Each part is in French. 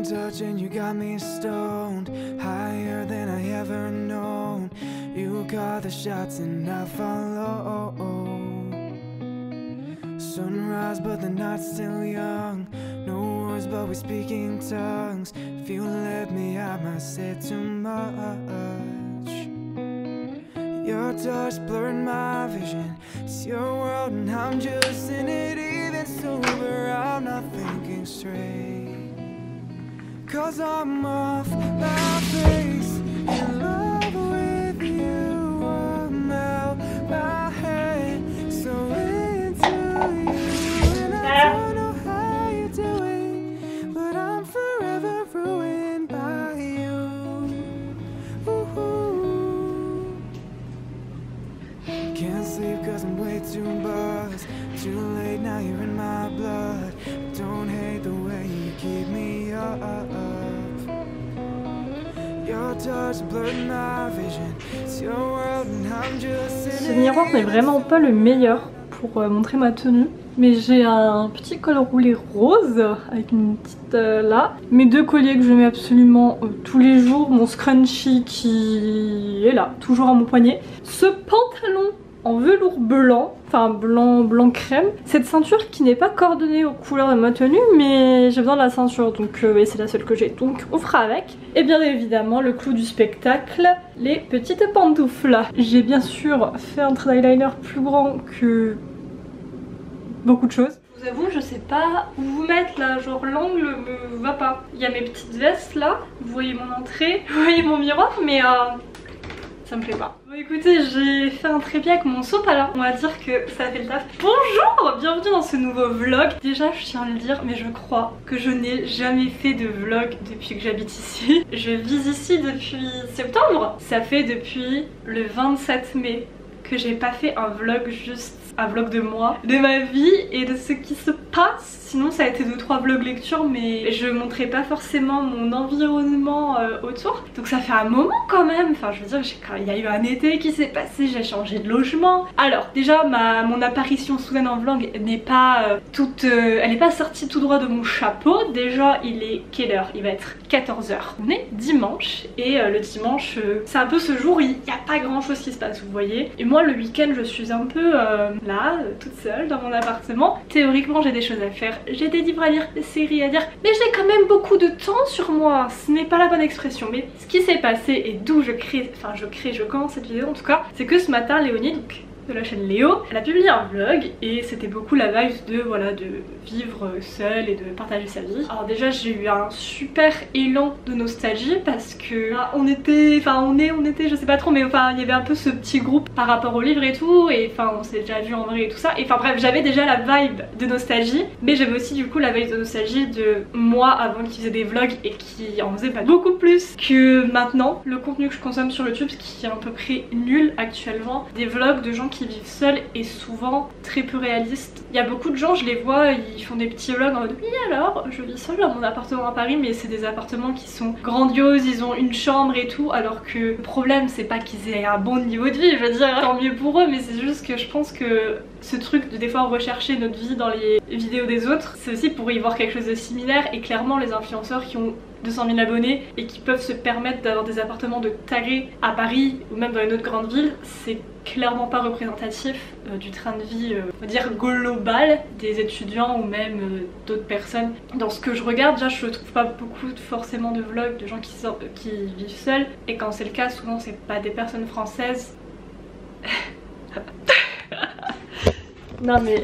touch and you got me stoned, higher than I ever known. You call the shots and I follow. Sunrise but the night's still young. No words but we speak in tongues. If you let me I might say too much. Your touch blurred my vision. It's your world and I'm just in it. Even sober I'm not thinking straight. 'Cause I'm off my face, in love with you. I'm out my head, so into you. And I don't know how you're doing, but I'm forever ruined by you. Ooh. Can't sleep 'cause I'm way too buzzed. Too late now, you're in my blood. I don't hate the way you keep me up. Ce miroir n'est vraiment pas le meilleur pour montrer ma tenue, mais j'ai un petit col roulé rose avec une petite là, mes deux colliers que je mets absolument tous les jours, mon scrunchie qui est là, toujours à mon poignet, ce pantalon en velours blanc, enfin blanc crème, cette ceinture qui n'est pas coordonnée aux couleurs de ma tenue, mais j'ai besoin de la ceinture, donc c'est la seule que j'ai, donc on fera avec. Et bien évidemment le clou du spectacle, les petites pantoufles. J'ai bien sûr fait un trait d'eyeliner plus grand que beaucoup de choses. Je vous avoue, je sais pas où vous mettre là, genre l'angle me va pas. Il y a mes petites vestes là, vous voyez mon entrée, vous voyez mon miroir, mais ça me plaît pas. Bon écoutez, j'ai fait un trépied avec mon sopalin. On va dire que ça fait le taf. Bonjour, bienvenue dans ce nouveau vlog. Déjà je tiens à le dire, mais je crois que je n'ai jamais fait de vlog depuis que j'habite ici. Je vis ici depuis septembre. Ça fait depuis le 27 mai que j'ai pas fait un vlog, juste un vlog de moi, de ma vie et de ce qui se passe. Sinon ça a été 2-3 vlogs lecture, mais je montrais pas forcément mon environnement autour. Donc ça fait un moment quand même. Enfin je veux dire, il y a eu un été qui s'est passé, j'ai changé de logement. Alors déjà mon apparition soudaine en vlog n'est pas elle n'est pas sortie tout droit de mon chapeau. Déjà il est quelle heure? Il va être 14 h. On est dimanche et le dimanche c'est un peu ce jour où il n'y a pas grand chose qui se passe, vous voyez. Et moi le week-end je suis un peu là, toute seule dans mon appartement. Théoriquement j'ai des choses à faire, j'ai des livres à lire, des séries à lire, mais j'ai quand même beaucoup de temps sur moi. Ce n'est pas la bonne expression, mais ce qui s'est passé et d'où je commence cette vidéo en tout cas, c'est que ce matin Léonie, donc de la chaîne Léo, elle a publié un vlog et c'était beaucoup la vibe de vivre seule et de partager sa vie. Alors déjà j'ai eu un super élan de nostalgie parce que on était, je sais pas trop, mais enfin il y avait un peu ce petit groupe par rapport au livre et tout, et enfin on s'est déjà vu en vrai et tout ça, et enfin bref j'avais déjà la vibe de nostalgie, mais j'avais aussi du coup la vibe de nostalgie de moi avant qu'ils faisaient des vlogs et qui en faisaient pas beaucoup plus que maintenant. Le contenu que je consomme sur YouTube, ce qui est à peu près nul actuellement, des vlogs de gens qui vivent seuls et souvent très peu réalistes. Il y a beaucoup de gens, je les vois, ils font des petits vlogs en mode oui alors je vis seule dans mon appartement à Paris, mais c'est des appartements qui sont grandioses, ils ont une chambre et tout, alors que le problème c'est pas qu'ils aient un bon niveau de vie, je veux dire tant mieux pour eux, mais c'est juste que je pense que ce truc de des fois rechercher notre vie dans les vidéos des autres, c'est aussi pour y voir quelque chose de similaire, et clairement les influenceurs qui ont 200 000 abonnés et qui peuvent se permettre d'avoir des appartements de tarés à Paris ou même dans une autre grande ville, c'est clairement pas représentatif du train de vie on va dire global des étudiants ou même d'autres personnes. Dans ce que je regarde, déjà je trouve pas beaucoup forcément de vlogs de gens qui vivent seuls, et quand c'est le cas souvent c'est pas des personnes françaises. Non mais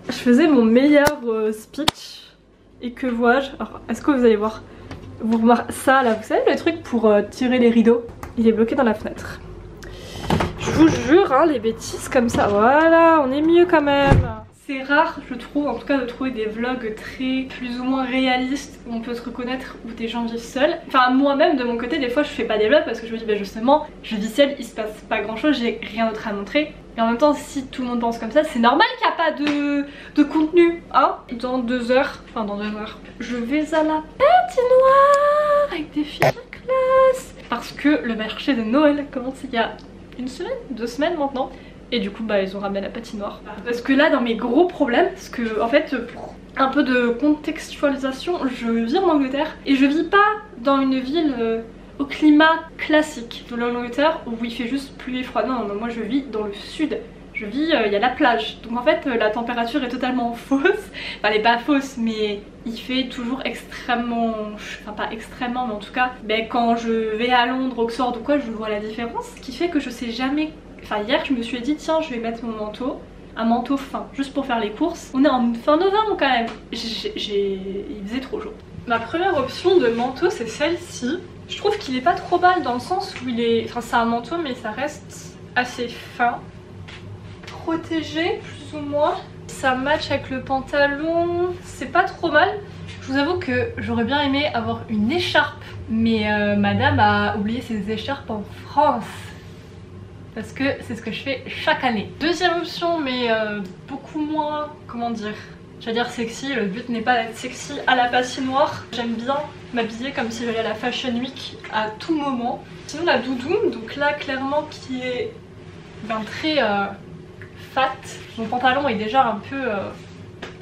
je faisais mon meilleur speech et que vois-je? Alors est-ce que vous allez voir? Vous remarquez ça là, vous savez le truc pour tirer les rideaux? Il est bloqué dans la fenêtre. Je vous jure hein, les bêtises comme ça, voilà, on est mieux quand même. C'est rare je trouve en tout cas de trouver des vlogs très plus ou moins réalistes où on peut se reconnaître, où des gens vivent seuls. Enfin moi-même de mon côté des fois je fais pas des vlogs parce que je me dis bah justement je vis seule, il se passe pas grand chose, j'ai rien d'autre à montrer. Et en même temps si tout le monde pense comme ça c'est normal qu'il n'y a pas de contenu hein. Dans 2 heures, je vais à la patinoire avec des filles de classe parce que le marché de Noël commence il y a 1 semaine, 2 semaines maintenant. Et du coup bah ils ont ramené la patinoire. Parce que là dans mes gros problèmes, parce que en fait pour un peu de contextualisation, je vis en Angleterre et je vis pas dans une ville au climat classique de l'Angleterre où il fait juste pluie et froid. Non, moi je vis dans le sud. Je vis, il y a la plage, donc en fait la température est totalement fausse. Enfin elle est pas fausse mais il fait toujours extrêmement, enfin pas extrêmement mais en tout cas quand je vais à Londres, Oxford ou quoi je vois la différence. Ce qui fait que je sais jamais, enfin hier je me suis dit tiens je vais mettre mon manteau, un manteau fin juste pour faire les courses. On est en fin novembre quand même, il faisait trop chaud. Ma première option de manteau c'est celle-ci. Je trouve qu'il est pas trop mal dans le sens où il est, enfin c'est un manteau mais ça reste assez fin. Protégé plus ou moins, ça match avec le pantalon, c'est pas trop mal. Je vous avoue que j'aurais bien aimé avoir une écharpe mais madame a oublié ses écharpes en France parce que c'est ce que je fais chaque année. Deuxième option mais beaucoup moins, comment dire, j'allais dire sexy, le but n'est pas d'être sexy à la patinoire. J'aime bien m'habiller comme si j'allais à la Fashion Week à tout moment. Sinon la doudoune, donc là clairement qui est très fat, mon pantalon est déjà un peu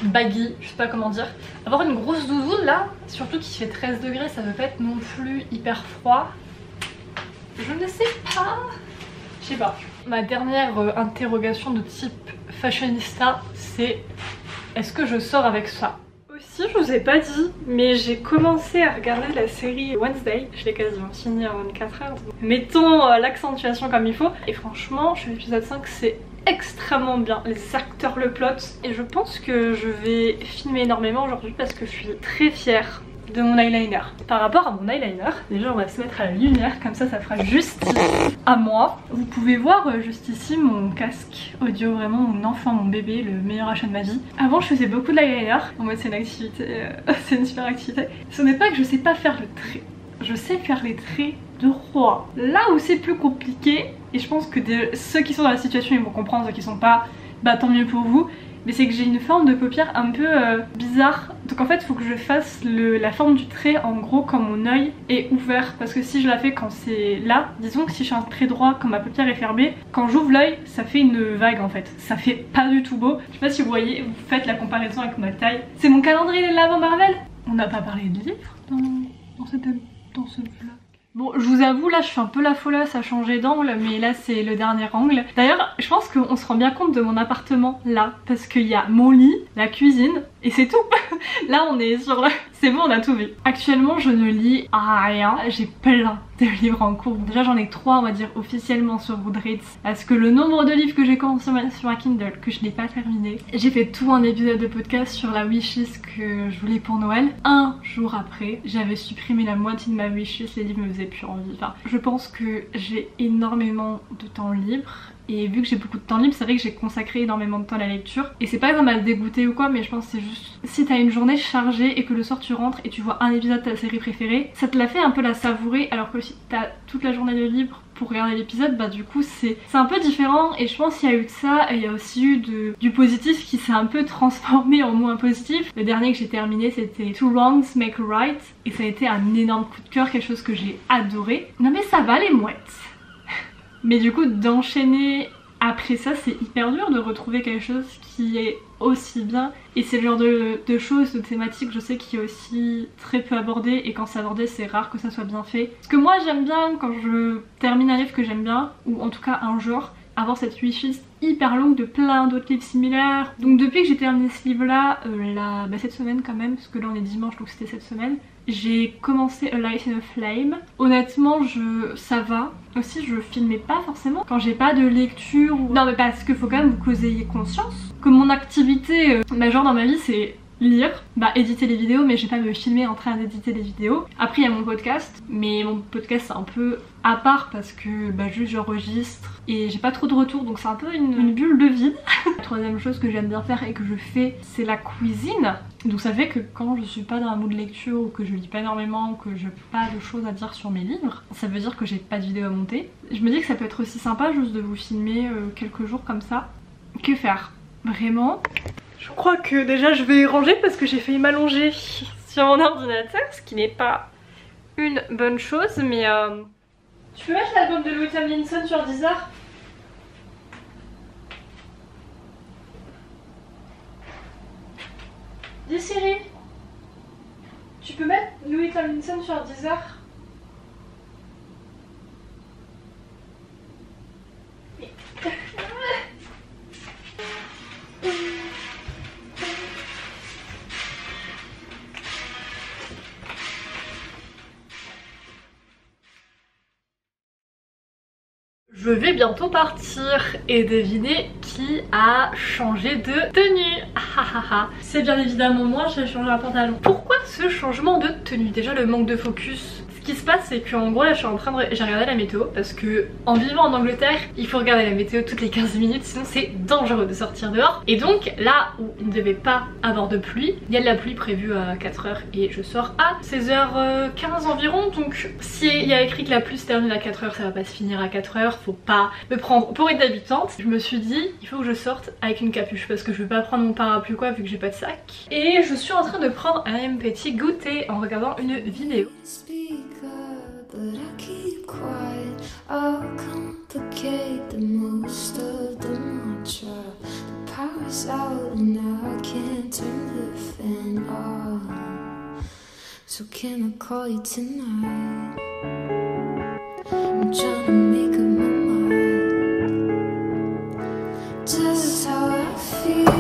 baggy, je sais pas comment dire. Avoir une grosse doudoune là, surtout qu'il fait 13 degrés, ça veut pas être non plus hyper froid. Je ne sais pas, je sais pas. Ma dernière interrogation de type fashionista, c'est est-ce que je sors avec ça? Aussi, je vous ai pas dit, mais j'ai commencé à regarder la série Wednesday. Je l'ai quasiment fini en 24 heures. Donc mettons l'accentuation comme il faut. Et franchement, je suis à l'épisode 5, c'est extrêmement bien. Les acteurs le plot. Et je pense que je vais filmer énormément aujourd'hui parce que je suis très fière de mon eyeliner. Par rapport à mon eyeliner, déjà on va se mettre à la lumière, comme ça ça fera justice à moi. Vous pouvez voir juste ici mon casque audio, vraiment mon enfant, mon bébé, le meilleur achat de ma vie. Avant je faisais beaucoup de l'eyeliner, en mode c'est une activité, c'est une super activité. Ce n'est pas que je sais pas faire le trait, je sais faire les traits de roi. Là où c'est plus compliqué, et je pense que ceux qui sont dans la situation ils vont comprendre, ceux qui sont pas, bah tant mieux pour vous. Mais c'est que j'ai une forme de paupière un peu bizarre. Donc en fait il faut que je fasse la forme du trait en gros quand mon œil est ouvert. Parce que si je la fais quand c'est là, disons que si je fais un trait droit quand ma paupière est fermée, quand j'ouvre l'œil ça fait une vague en fait. Ça fait pas du tout beau. Je sais pas si vous voyez, vous faites la comparaison avec ma taille. C'est mon calendrier de l'Avent Marvel. On n'a pas parlé de livres dans ce vlog. Bon, je vous avoue, là je suis un peu la folasse à changer d'angle, mais là c'est le dernier angle. D'ailleurs, je pense qu'on se rend bien compte de mon appartement là, parce qu'il y a mon lit, la cuisine, et c'est tout. Là on est sur le... C'est bon, on a tout vu. Actuellement je ne lis rien, j'ai plein de livres en cours. Déjà j'en ai 3 on va dire officiellement sur Goodreads, parce que le nombre de livres que j'ai commencé sur un Kindle, que je n'ai pas terminé. J'ai fait tout un épisode de podcast sur la wishlist que je voulais pour Noël. Un jour après, j'avais supprimé la moitié de ma wishlist, les livres me faisaient plus envie. Enfin, je pense que j'ai énormément de temps libre. Et vu que j'ai beaucoup de temps libre, c'est vrai que j'ai consacré énormément de temps à la lecture. Et c'est pas que ça m'a dégoûté ou quoi, mais je pense que c'est juste... Si t'as une journée chargée et que le soir tu rentres et tu vois un épisode de ta série préférée, ça te la fait un peu la savourer, alors que si t'as toute la journée de libre pour regarder l'épisode, bah du coup c'est un peu différent. Et je pense qu'il y a eu de ça, et il y a aussi eu du positif qui s'est un peu transformé en moins positif. Le dernier que j'ai terminé c'était Two Wrongs Make a Right, et ça a été un énorme coup de cœur, quelque chose que j'ai adoré. Non mais ça va les mouettes. Mais du coup d'enchaîner après ça c'est hyper dur de retrouver quelque chose qui est aussi bien. Et c'est le genre de choses, de thématiques je sais qui est aussi très peu abordé, et quand c'est abordé c'est rare que ça soit bien fait. Parce que moi j'aime bien quand je termine un livre que j'aime bien, ou en tout cas un genre, avoir cette wishlist hyper longue de plein d'autres livres similaires. Donc depuis que j'ai terminé ce livre là, cette semaine quand même, parce que là on est dimanche donc c'était cette semaine, j'ai commencé A Life in a Flame. Honnêtement ça va. Aussi je filmais pas forcément quand j'ai pas de lecture ou... Non mais parce qu'il faut quand même que vous ayez conscience que mon activité majeure dans ma vie c'est lire, éditer les vidéos, mais je vais pas me filmer en train d'éditer les vidéos. Après il y a mon podcast, mais mon podcast c'est un peu à part parce que juste j'enregistre et j'ai pas trop de retours, donc c'est un peu une bulle de vide. La troisième chose que j'aime bien faire et que je fais c'est la cuisine. Donc ça fait que quand je suis pas dans un mood de lecture ou que je lis pas énormément, que j'ai pas de choses à dire sur mes livres, ça veut dire que j'ai pas de vidéo à monter. Je me dis que ça peut être aussi sympa juste de vous filmer quelques jours comme ça. Que faire? Vraiment, je crois que déjà je vais ranger parce que j'ai failli m'allonger sur mon ordinateur, ce qui n'est pas une bonne chose, mais tu veux mettre l'album de Louis Tomlinson sur Deezer? Oui Siri, tu peux mettre Louis Tomlinson sur Deezer? Je vais bientôt partir et deviner qui a changé de tenue. C'est bien évidemment moi, j'ai changé un pantalon. Pourquoi ce changement de tenue? Déjà le manque de focus. Ce qui se passe c'est qu'en gros là je suis en train de... J'ai regardé la météo parce que en vivant en Angleterre il faut regarder la météo toutes les 15 minutes sinon c'est dangereux de sortir dehors. Et donc là où il ne devait pas avoir de pluie, il y a de la pluie prévue à 4h et je sors à 16h15 environ. Donc si il y a écrit que la pluie se termine à 4h, ça va pas se finir à 4h, faut pas me prendre pour une habitante. Je me suis dit il faut que je sorte avec une capuche parce que je vais pas prendre mon parapluie quoi vu que j'ai pas de sac. Et je suis en train de prendre un petit goûter en regardant une vidéo. But I keep quiet, I'll complicate the most of the mantra. The power's out and I can't turn the fan off. So can I call you tonight? I'm trying to make up my mind. Just how I feel.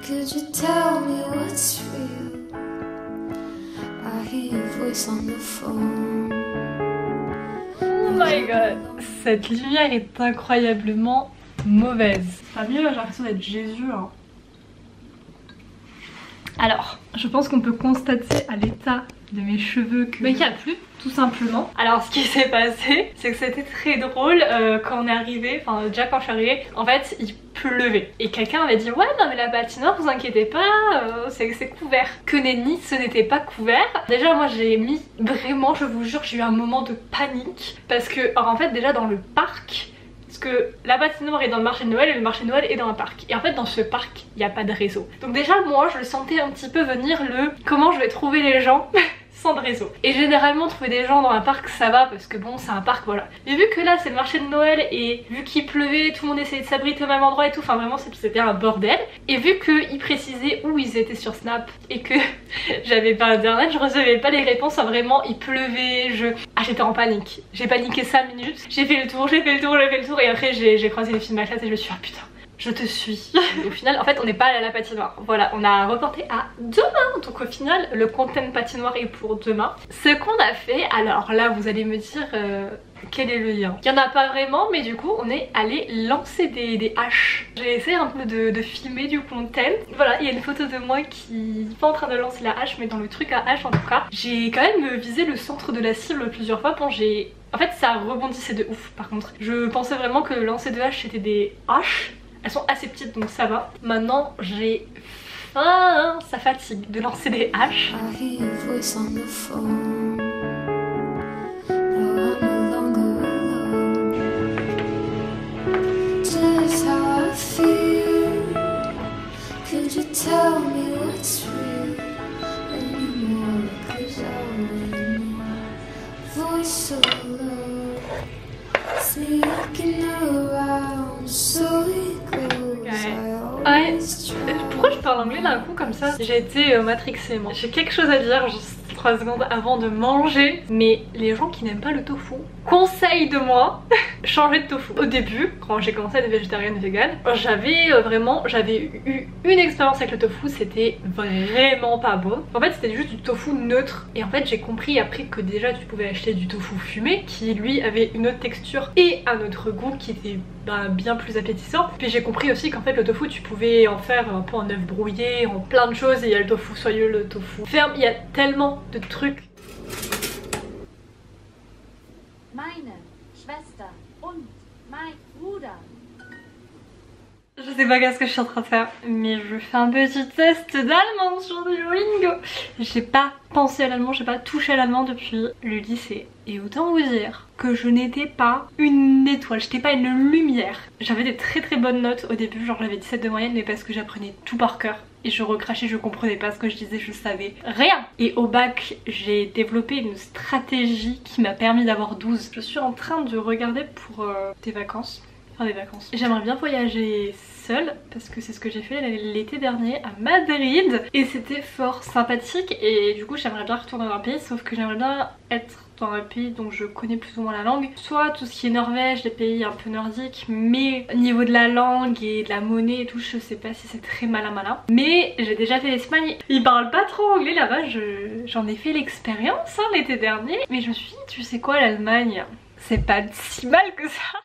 Could you tell me what's real? Oh my god, cette lumière est incroyablement mauvaise. C'est pas mieux, j'ai l'impression d'être Jésus hein. Alors, je pense qu'on peut constater à l'état de mes cheveux que... Mais qu'il n'y a plus, tout simplement. Alors ce qui s'est passé, c'est que c'était très drôle quand on est arrivé, enfin déjà quand je suis arrivée, en fait il pleuvait. Et quelqu'un avait dit ouais non mais la patinoire vous inquiétez pas, c'est couvert. Que nenni, ce n'était pas couvert. Déjà moi j'ai mis vraiment, je vous jure, j'ai eu un moment de panique. Parce que alors, en fait déjà dans le parc, parce que la patinoire est dans le marché de Noël et le marché de Noël est dans un parc. Et en fait dans ce parc il n'y a pas de réseau. Donc déjà moi je le sentais un petit peu venir le comment je vais trouver les gens sans de réseau. Et généralement trouver des gens dans un parc ça va parce que bon c'est un parc voilà. Mais vu que là c'est le marché de Noël et vu qu'il pleuvait tout le monde essayait de s'abriter au même endroit et tout, enfin vraiment c'était un bordel. Et vu qu'ils précisaient où ils étaient sur Snap et que j'avais pas internet, je recevais pas les réponses, enfin, vraiment il pleuvait, j'étais en panique. J'ai paniqué 5 minutes, j'ai fait le tour et après j'ai croisé les filles de ma classe et je me suis dit ah putain je te suis. Au final en fait on n'est pas allé à la patinoire. Voilà, on a reporté à demain. Donc au final le content patinoire est pour demain. Ce qu'on a fait, alors là vous allez me dire quel est le lien. Il n'y en a pas vraiment mais du coup on est allé lancer des haches. J'ai essayé un peu de filmer du content. Voilà, il y a une photo de moi qui est pas en train de lancer la hache mais dans le truc à hache en tout cas. J'ai quand même visé le centre de la cible plusieurs fois. Bon j'ai... En fait ça rebondissait de ouf par contre. Je pensais vraiment que le lancer de hache c'était des haches. Elles sont assez petites donc ça va. Maintenant j'ai faim, ça fatigue de lancer des haches. Ouais. Pourquoi je parle anglais d'un coup comme ça? J'ai été matrixée moi. J'ai quelque chose à dire juste 3 secondes avant de manger. Mais les gens qui n'aiment pas le tofu conseillent de moi changer de tofu. Au début, quand j'ai commencé à être végétarienne et végane, j'avais eu une expérience avec le tofu, c'était vraiment pas bon. En fait c'était juste du tofu neutre. Et en fait j'ai compris après que déjà tu pouvais acheter du tofu fumé qui lui avait une autre texture et un autre goût qui était bien plus appétissant. Puis j'ai compris aussi qu'en fait le tofu tu pouvais en faire un peu en œuf brouillé, en plein de choses. Et il y a le tofu soyeux, le tofu ferme, il y a tellement de trucs. Meine Schwester und mein Bruder. Je sais pas qu'est-ce que je suis en train de faire, mais je fais un petit test d'allemand sur Duolingo. J'ai pas pensé à l'allemand, j'ai pas touché à l'allemand depuis le lycée. Et autant vous dire que je n'étais pas une étoile, j'étais pas une lumière. J'avais des très bonnes notes au début, genre j'avais 17 de moyenne, mais parce que j'apprenais tout par cœur. Et je recrachais, je comprenais pas ce que je disais, je savais rien. Et au bac, j'ai développé une stratégie qui m'a permis d'avoir 12. Je suis en train de regarder pour des vacances. Enfin des vacances. J'aimerais bien voyager seule parce que c'est ce que j'ai fait l'été dernier à Madrid et c'était fort sympathique et du coup j'aimerais bien retourner dans un pays, sauf que j'aimerais bien être dans un pays dont je connais plus ou moins la langue, soit tout ce qui est Norvège, des pays un peu nordiques, mais au niveau de la langue et de la monnaie et tout, je sais pas si c'est très malin, mais j'ai déjà fait l'Espagne, ils parlent pas trop anglais là-bas, j'en ai fait l'expérience hein, l'été dernier, mais je me suis dit tu sais quoi, l'Allemagne c'est pas si mal que ça.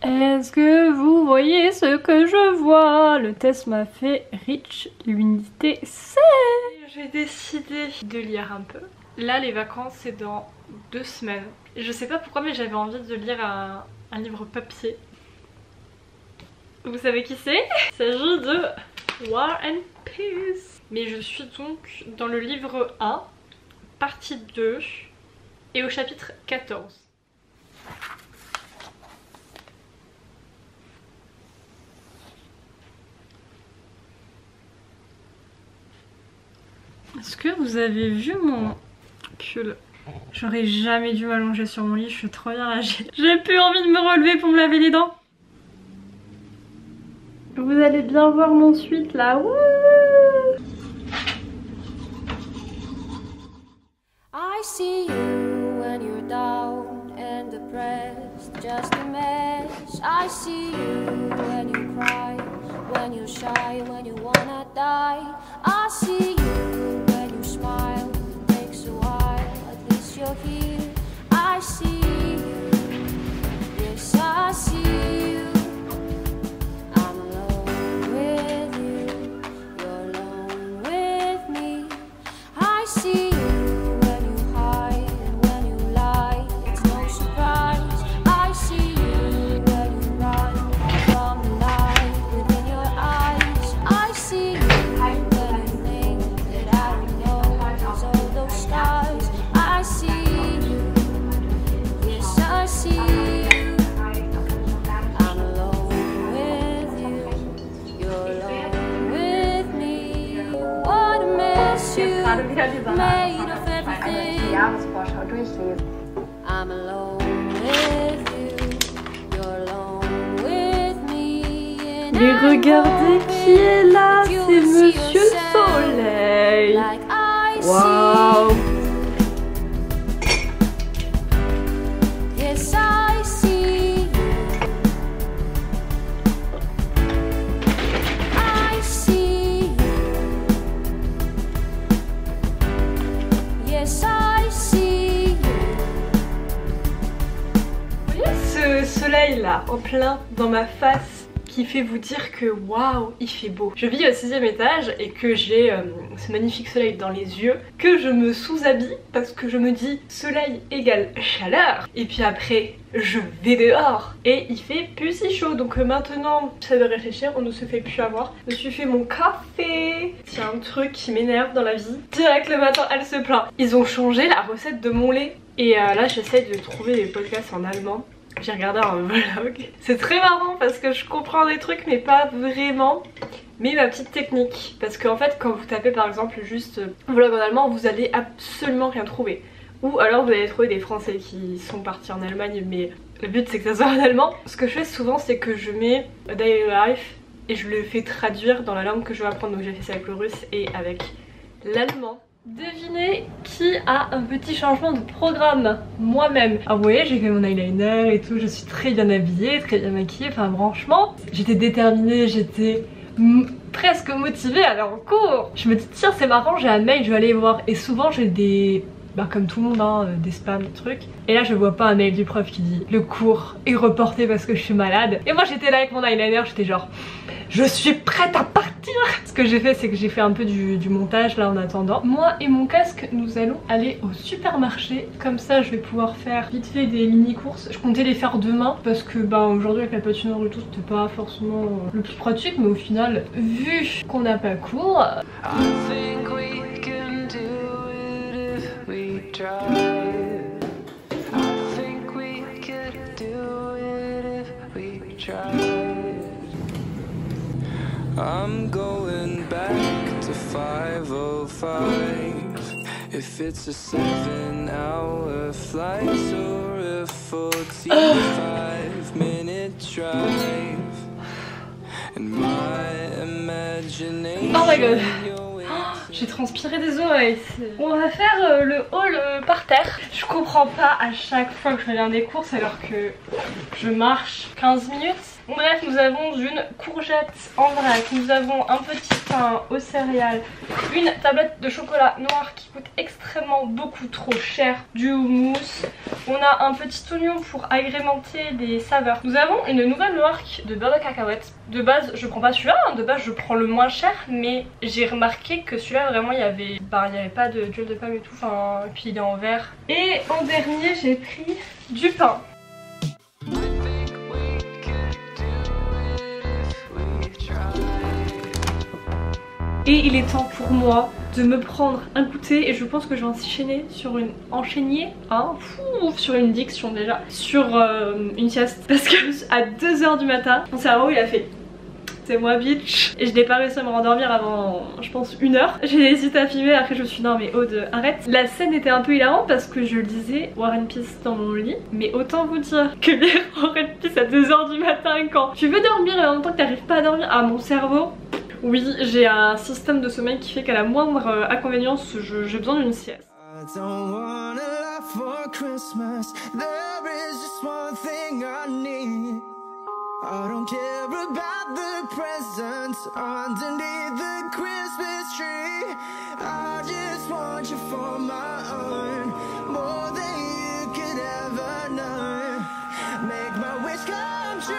Est-ce que vous voyez ce que je vois? Le test m'a fait Rich, l'unité C. J'ai décidé de lire un peu. Là les vacances c'est dans 2 semaines. Je sais pas pourquoi mais j'avais envie de lire un livre papier. Vous savez qui c'est? Il s'agit de War and Peace. Mais je suis donc dans le livre 1, partie 2 et au chapitre 14. Est-ce que vous avez vu mon pull? J'aurais jamais dû m'allonger sur mon lit, je suis trop bien âgée. J'ai plus envie de me relever pour me laver les dents. Vous allez bien voir mon suite là. Wouh! I see you when you're down and depressed, just a mess. I see you when you cry, when you're shy, when you wanna die. I see you when you smile, it takes a while, at least you're here. I see you, yes I see you. I'm alone with you, you're alone with me. I see you. Made of everything. I'm alone with you, you're alone with me. Mais regardez qui est là, c'est Monsieur Soleil. Waouh. Yes, I see. I see. Yes, I see. Vous voyez ce soleil là, en plein dans ma face, qui fait vous dire que waouh, il fait beau. Je vis au 6e étage et que j'ai ce magnifique soleil dans les yeux, que je me sous-habille parce que je me dis soleil égale chaleur. Et puis après, je vais dehors et il fait plus si chaud. Donc maintenant, j'essaie de réfléchir, on ne se fait plus avoir. Je me suis fait mon café. C'est un truc qui m'énerve dans la vie. Direct le matin, elle se plaint. Ils ont changé la recette de mon lait. Et là, j'essaie de trouver des podcasts en allemand. J'ai regardé un vlog. C'est très marrant parce que je comprends des trucs mais pas vraiment. Mais ma petite technique, parce qu'en fait quand vous tapez par exemple juste vlog en allemand, vous allez absolument rien trouver. Ou alors vous allez trouver des Français qui sont partis en Allemagne, mais le but c'est que ça soit en allemand. Ce que je fais souvent c'est que je mets a daily life et je le fais traduire dans la langue que je veux apprendre. Donc j'ai fait ça avec le russe et avec l'allemand. Devinez qui a un petit changement de programme? Moi-même. Alors vous voyez, j'ai fait mon eyeliner et tout, je suis très bien habillée, très bien maquillée, enfin franchement, j'étais déterminée, j'étais presque motivée à aller en cours. Je me dis tiens c'est marrant, j'ai un mail, je vais aller voir. Et souvent j'ai des... bah comme tout le monde hein, des spams, des trucs. Et là je vois pas un mail du prof qui dit le cours est reporté parce que je suis malade. Et moi j'étais là avec mon eyeliner, j'étais genre je suis prête à partir. Ce que j'ai fait c'est que j'ai fait un peu du montage là en attendant. Moi et mon casque nous allons aller au supermarché. Comme ça je vais pouvoir faire vite fait des mini courses. Je comptais les faire demain parce que bah aujourd'hui avec la patinoire et tout c'était pas forcément le plus pratique. Mais au final vu qu'on n'a pas cours... I'm going back to 5:05. If it's a 7-hour flight or a 45-minute Oh my god. J'ai transpiré des oreilles. On va faire le haul par terre. Je comprends pas à chaque fois que je reviens des courses alors que je marche 15 minutes. Bon, bref, nous avons une courgette en vrac, nous avons un petit pain aux céréales, une tablette de chocolat noir qui coûte extrêmement beaucoup trop cher, du houmous, on a un petit oignon pour agrémenter des saveurs. Nous avons une nouvelle marque de beurre de cacahuète. De base je prends pas celui-là, hein. De base je prends le moins cher, mais j'ai remarqué que celui-là vraiment il y avait pas d'huile de palme et tout, enfin, et puis il est en verre. Et en dernier j'ai pris du pain. Et il est temps pour moi de me prendre un goûter et je pense que je vais enchaîner sur une sur une diction déjà, sur une sieste parce que à 2 h du matin mon cerveau il a fait c'est moi bitch et je n'ai pas réussi à me rendormir avant je pense 1 heure. J'ai hésité à filmer, après je me suis dit non mais Aude arrête. La scène était un peu hilarante parce que je lisais War and Peace dans mon lit, mais autant vous dire que lire War and Peace à 2 h du matin quand tu veux dormir et en même temps que t'arrives pas à dormir, mon cerveau. Oui, j'ai un système de sommeil qui fait qu'à la moindre inconvénience, j'ai besoin d'une sieste. I don't care about the presents underneath the Christmas tree. I just want you for my own, more than you could ever know. Make my wish come true.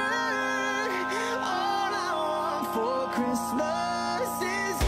All I want for Christmas is...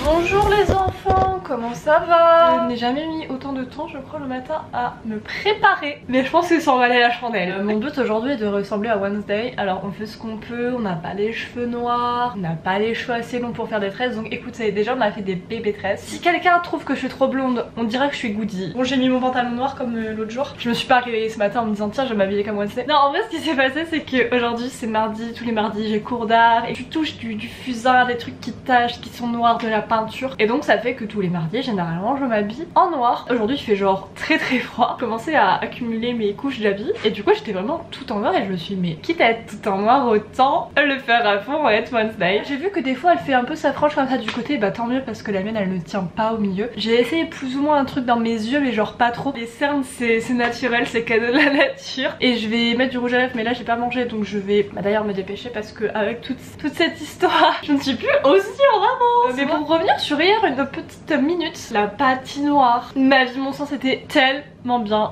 Bonjour les enfants, comment ça va? Je n'ai jamais mis autant de temps je crois le matin à me préparer, mais je pense que ça en valait la chandelle. Mon but aujourd'hui est de ressembler à Wednesday. Alors on fait ce qu'on peut, on n'a pas les cheveux noirs, on n'a pas les cheveux assez longs pour faire des tresses. Donc écoutez, déjà on a fait des bébés tresses. Si quelqu'un trouve que je suis trop blonde, on dirait que je suis Goody. Bon, j'ai mis mon pantalon noir comme l'autre jour. Je me suis pas réveillée ce matin en me disant tiens je vais m'habiller comme Wednesday. Non, en vrai ce qui s'est passé c'est que aujourd'hui c'est mardi, tous les mardis j'ai cours d'art et tu touches du fusain, des trucs qui tâchent, qui sont noirs, de la peinture, et donc ça fait que tous les mardis généralement je m'habille en noir. Aujourd'hui il fait genre très froid, j'ai commencé à accumuler mes couches d'habits et du coup j'étais vraiment tout en noir et je me suis dit mais quitte à être tout en noir autant le faire à fond et être Wednesday. J'ai vu que des fois elle fait un peu sa frange comme ça du côté, bah tant mieux parce que la mienne elle ne tient pas au milieu. J'ai essayé plus ou moins un truc dans mes yeux mais genre pas trop. Les cernes c'est naturel, c'est cadeau de la nature, et je vais mettre du rouge à lèvres mais là j'ai pas mangé donc je vais d'ailleurs me dépêcher parce que avec toute cette histoire je ne suis plus aussi en avance. Mais pour revenir sur hier une petite minute, la patinoire, ma vie mon sang c'était tellement bien.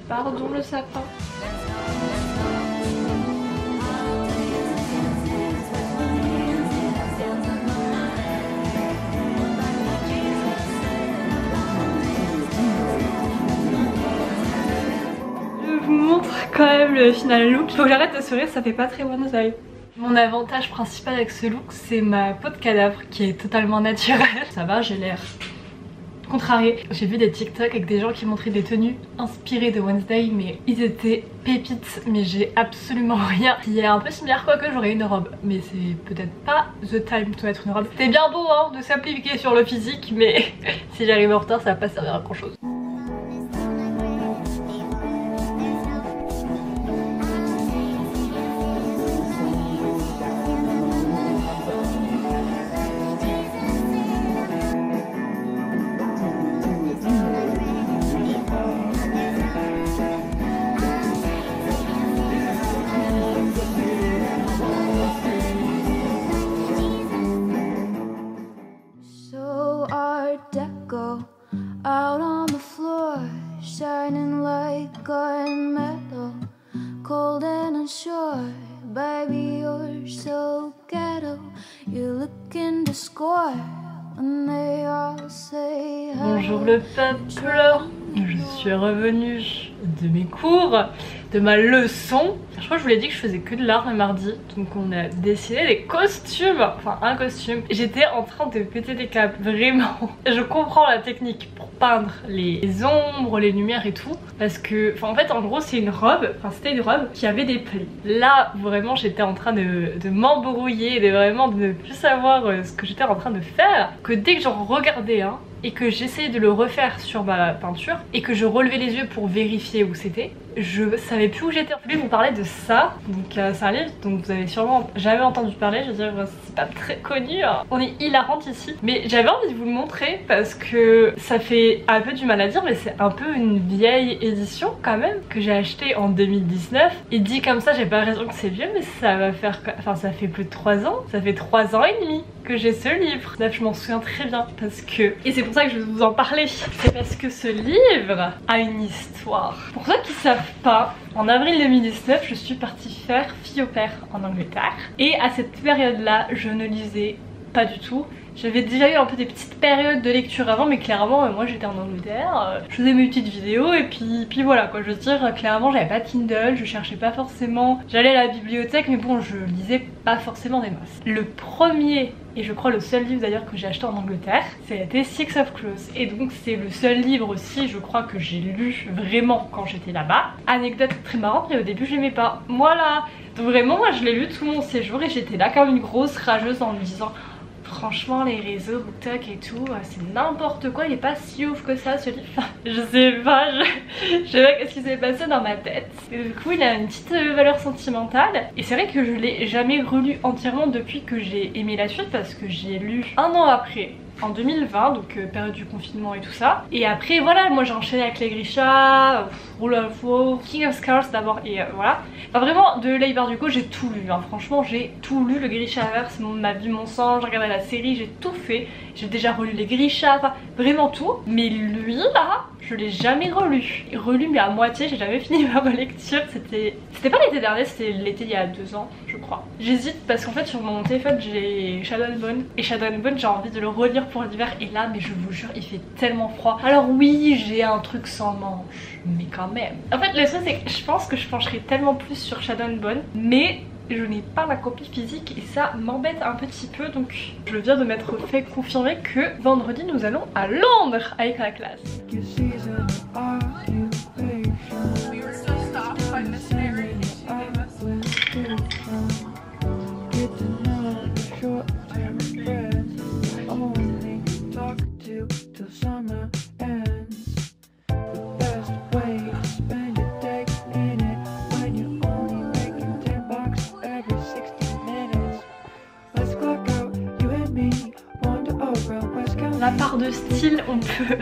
Pardon le sapin. Je vous montre quand même le final look. Faut que j'arrête de sourire, ça fait pas très Wednesday. Mon avantage principal avec ce look c'est ma peau de cadavre qui est totalement naturelle. Ça va, j'ai l'air contrariée. J'ai vu des TikTok avec des gens qui montraient des tenues inspirées de Wednesday mais ils étaient pépites, mais j'ai absolument rien qui est un peu similaire, quoique j'aurais une robe mais c'est peut-être pas the time to mettre une robe. C'était bien beau hein de s'appliquer sur le physique mais si j'arrive en retard ça va pas servir à grand chose. Out on the floor, shining like gunmetal, cold and unsure. Baby, you're so ghetto. You're looking to score when they all say hi. Bonjour le peuple, je suis revenue de mes cours, de ma leçon. Je crois que je vous l'ai dit que je faisais que de l'art le mardi, donc on a dessiné des costumes, enfin un costume. J'étais en train de péter des câbles, vraiment. Je comprends la technique pour peindre les ombres, les lumières et tout, parce que, en fait en gros c'est une robe, c'était une robe qui avait des plis. Là vraiment j'étais en train de m'embrouiller, de vraiment de ne plus savoir ce que j'étais en train de faire, que dès que j'en regardais un, et que j'essayais de le refaire sur ma peinture et que je relevais les yeux pour vérifier où c'était, je savais plus où j'étais. Je voulais vous parler de ça, donc c'est un livre dont vous avez sûrement jamais entendu parler, je veux dire c'est pas très connu, hein. On est hilarante ici, mais j'avais envie de vous le montrer parce que ça fait un peu du mal à dire, mais c'est un peu une vieille édition quand même que j'ai acheté en 2019, et dit comme ça j'ai pas raison que c'est vieux, mais ça va faire, enfin ça fait plus de 3 ans, ça fait 3 ans et demi que j'ai ce livre. Là je m'en souviens très bien parce que, et c'est pour ça que je vais vous en parler, c'est parce que ce livre a une histoire. Pour ceux qui savent pas, en avril 2019 je suis partie faire fille au père en Angleterre, et à cette période là je ne lisais pas du tout. J'avais déjà eu un peu des petites périodes de lecture avant, mais clairement moi j'étais en Angleterre, je faisais mes petites vidéos et puis voilà quoi. Je veux dire, clairement j'avais pas de Kindle, je cherchais pas forcément, j'allais à la bibliothèque mais bon je lisais pas forcément des masses. Le premier et je crois le seul livre d'ailleurs que j'ai acheté en Angleterre, c'était Six of Crows, et donc c'est le seul livre aussi je crois que j'ai lu vraiment quand j'étais là-bas. Anecdote très marrante, mais au début j'aimais pas, voilà. Donc vraiment moi je l'ai lu tout mon séjour et j'étais là comme une grosse rageuse en me disant franchement les réseaux, BookTok et tout, c'est n'importe quoi, il est pas si ouf que ça ce livre. Je sais pas, je sais pas qu'est-ce qui s'est passé dans ma tête. Et du coup il a une petite valeur sentimentale, et c'est vrai que je l'ai jamais relu entièrement depuis que j'ai aimé la suite, parce que j'ai lu un an après, en 2020, donc période du confinement et tout ça. Et après voilà, moi j'ai enchaîné avec les Grisha, King of Scars d'abord, et voilà. Enfin vraiment de Leigh Bardugo j'ai tout lu, hein. Franchement j'ai tout lu, le Grishaverse, ma vie, mon sang, j'ai regardé la série, j'ai tout fait. J'ai déjà relu les Grisha, enfin vraiment tout. Mais lui là, je l'ai jamais relu. Relu mais à moitié, j'ai jamais fini ma relecture. C'était pas l'été dernier, c'était l'été il y a 2 ans je crois. J'hésite parce qu'en fait sur mon téléphone j'ai Shadow and Bone, et Shadow and Bone j'ai envie de le relire pour l'hiver, et là mais je vous jure il fait tellement froid. Alors oui j'ai un truc sans manche, mais quand même. En fait le truc c'est que je pense que je pencherai tellement plus sur Shadow and Bone, mais je n'ai pas la copie physique et ça m'embête un petit peu, donc je viens de m'être fait confirmer que vendredi nous allons à Londres avec la classe. La part de style, on peut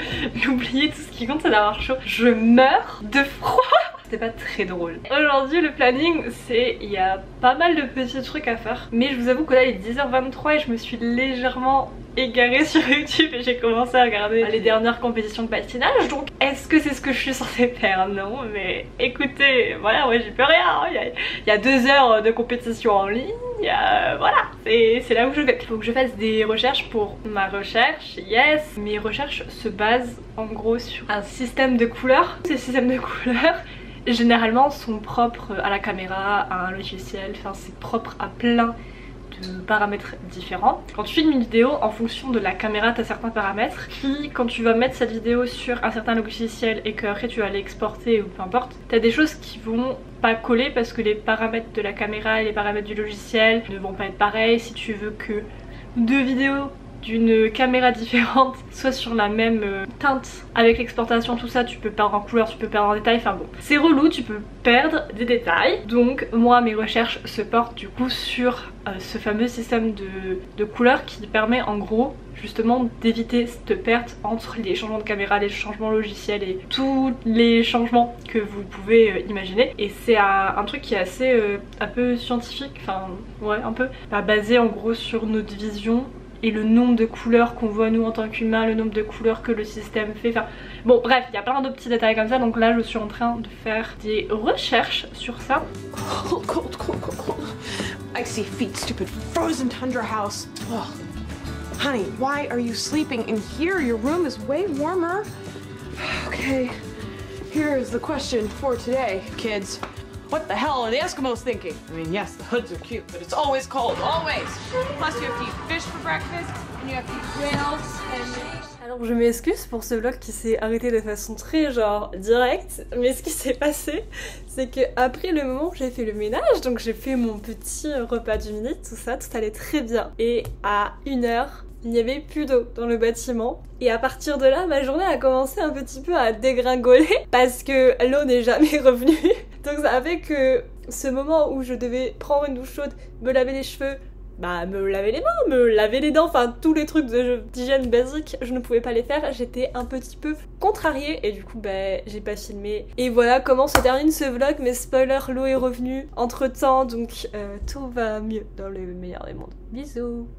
l'oublier, tout ce qui compte c'est d'avoir chaud. Je meurs de froid. C'était pas très drôle. Aujourd'hui le planning c'est, il y a pas mal de petits trucs à faire, mais je vous avoue que là il est 10h23 et je me suis légèrement égarée sur YouTube et j'ai commencé à regarder les dernières compétitions de patinage. Donc est-ce que c'est ce que je suis censée faire? Non, mais écoutez, voilà, ouais j'y peux rien. Il y a 2 heures de compétition en ligne. Voilà, c'est là où je vais. Il faut que je fasse des recherches pour ma recherche. Yes, mes recherches se basent en gros sur un système de couleurs. Ces systèmes de couleurs généralement sont propres à la caméra, à un logiciel, enfin c'est propre à plein de paramètres différents. Quand tu filmes une vidéo, en fonction de la caméra tu as certains paramètres qui, quand tu vas mettre cette vidéo sur un certain logiciel et qu'après tu vas l'exporter ou peu importe, tu as des choses qui vont pas coller parce que les paramètres de la caméra et les paramètres du logiciel ne vont pas être pareils. Si tu veux que 2 vidéos d'une caméra différente soit sur la même teinte avec l'exportation, tout ça, tu peux perdre en couleur, tu peux perdre en détail, enfin bon c'est relou, tu peux perdre des détails. Donc moi mes recherches se portent du coup sur ce fameux système de couleurs qui permet en gros justement d'éviter cette perte entre les changements de caméra, les changements logiciels et tous les changements que vous pouvez imaginer. Et c'est un truc qui est assez un peu scientifique, enfin ouais un peu basé en gros sur notre vision et le nombre de couleurs qu'on voit nous en tant qu'humains, le nombre de couleurs que le système fait, enfin bon bref, il y a plein de petits détails comme ça, donc là je suis en train de faire des recherches sur ça. Cold, cold, cold, cold, cold. Icy feet, stupid frozen tundra house. Ugh. Honey, why are you sleeping in here? Your room is way warmer. Okay, here is the question for today, kids. What the hell are the Eskimos thinking? I mean, yes, the hoods are cute, but it's always cold, always. Plus you have to eat fish for breakfast, and you have to eat whales, and Alors je m'excuse pour ce vlog qui s'est arrêté de façon très genre directe, mais ce qui s'est passé c'est que après le moment où j'ai fait le ménage, donc j'ai fait mon petit repas du midi, tout ça, tout allait très bien. Et à 1h, il n'y avait plus d'eau dans le bâtiment. Et à partir de là, ma journée a commencé un petit peu à dégringoler parce que l'eau n'est jamais revenue. Donc ça a fait que ce moment où je devais prendre une douche chaude, me laver les cheveux, bah me laver les mains, me laver les dents, enfin tous les trucs d'hygiène basique, je ne pouvais pas les faire, j'étais un petit peu contrariée et du coup bah j'ai pas filmé. Et voilà comment se termine ce vlog, mais spoiler, l'eau est revenue entre temps, donc tout va mieux dans le meilleur des mondes. Bisous.